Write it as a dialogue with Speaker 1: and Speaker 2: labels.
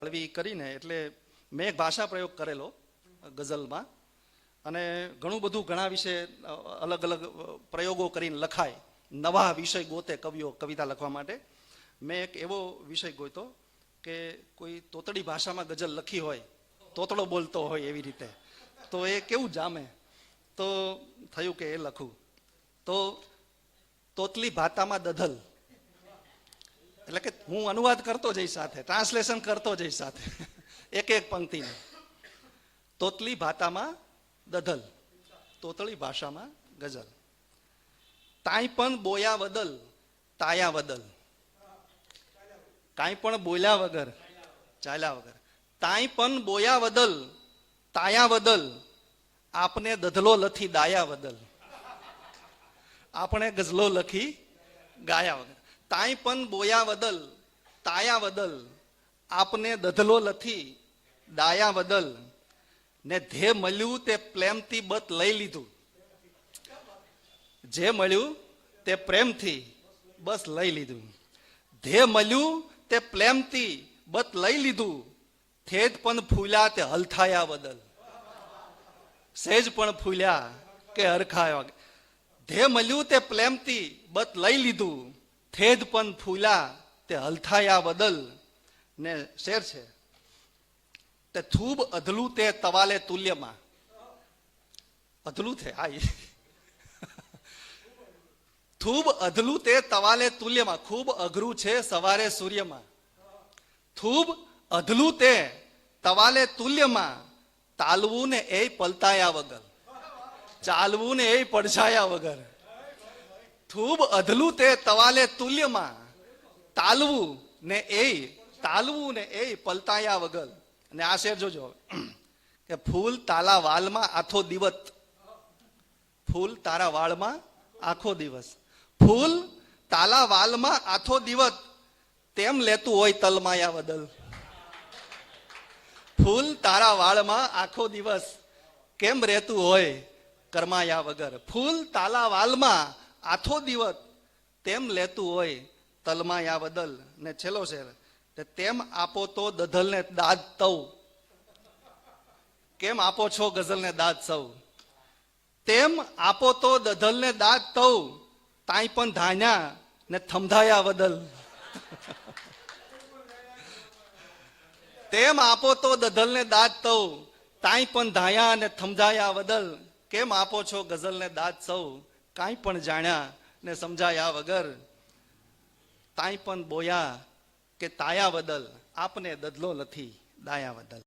Speaker 1: હળવી કરીને એટલે મેં એક ભાષા પ્રયોગ કરેલો ગઝલમાં, અને ઘણું બધું ઘણા વિશે અલગ અલગ પ્રયોગો કરીને લખાય, નવા વિષય ગોતે કવિઓ કવિતા લખવા માટે. મેં એક એવો વિષય ગોતો કે કોઈ તોતડી ભાષામાં ગઝલ લખી હોય, તોતડો બોલતો હોય એવી રીતે, તો એ કેવું જામે. તો થયું કે એ લખું. તો તોતલી ભાતામાં દધલ, એટલે કે હું અનુવાદ કરતો જઈશ સાથે, ટ્રાન્સલેશન કરતો જઈશ સાથે, એક એક પંક્તિને. તોતલી ભાતામાં દધલ, તોતળી ભાષામાં ગઝલ. તાઈ પણ બોયા વદલ તાયા વદલ, કાંઈ પણ બોલ્યા વગર ચાલ્યા વગર. તાઈ પણ બોયા વદલ તાયા વદલ, આપને દધલો લખી દાયા વદલ, આપણે ગઝલો લખી ગાયા વગર. તાઈ પણ બોયા વદલ તાયા વદલ, આપને દધલો લથી દાયા વદલ, ને ધે મળ્યું તે પ્રેમથી બત લઈ લીધું. જે મળ્યું તે પ્રેમથી બસ લઈ લીધું. ધે મળ્યું તે પ્રેમથી બત લઈ લીધું, થેજ પણ ફૂલ્યા તે હલથાયા બદલ. સેજ પણ ફૂલ્યા કે હરખાયા. ધે મળ્યું તે પ્રેમથી બત લઈ લીધું, થેજ પણ ફૂલ્યા તે હલથાયા બદલ. ને શેર છે તે થૂબ અધલું તે તવાલે તુલ્યમાં. અધલું છે આ થૂબ અધલું તે તવાલે તુલ્યમાં. ખૂબ અઘરું છે સવારે સૂર્યમાં. થૂબ અધલું તે તવાલે તુલ્યમાં, તાલવું ને એ પલતાયા વગર, ચાલવું ને એ પડછાયા વગર. થૂબ અધલું તે તવાલે તુલ્યમાં, તાલવું ને એ પલતાયા વગર. અને આ શેર જોજો કે ફૂલ તાલા વાલમાં આખો દિવસ, ફૂલ તારા વાળમાં આખો દિવસ. ફૂલ તાલા વાલમાં આખો દિવસ, તેમ લેતું હોય તલમાયા બદલ. ફૂલ તારા વાળમાં આખો દિવસ, કેમ રહેતું હોય કરમાયા વગર. ફૂલ તાલા વાલમાં આખો દિવસ, તેમ લેતું હોય તલમાયા બદલ. ને છેલ્લો શેર, તેમ આપો તો દધલને દાદ તવ. કેમ આપો છો ગઝલને દાદ સૌ. તેમ આપો તો દધલને દાદ તવ, તાઈ પણ ધાન્યા ને થમધાયા બદલ. તેમ આપો તો દધલને દાદ તવ, તાઈ પણ ધાયા ને થમધાયા બદલ. કેમ આપો છો ગઝલને દાદ સૌ, કાંઈ પણ જાણ્યા ને સમજાયા વગર. તાઈ પણ બોયા કે તાયા બદલ, આપને દધલો નથી દાયા બદલ.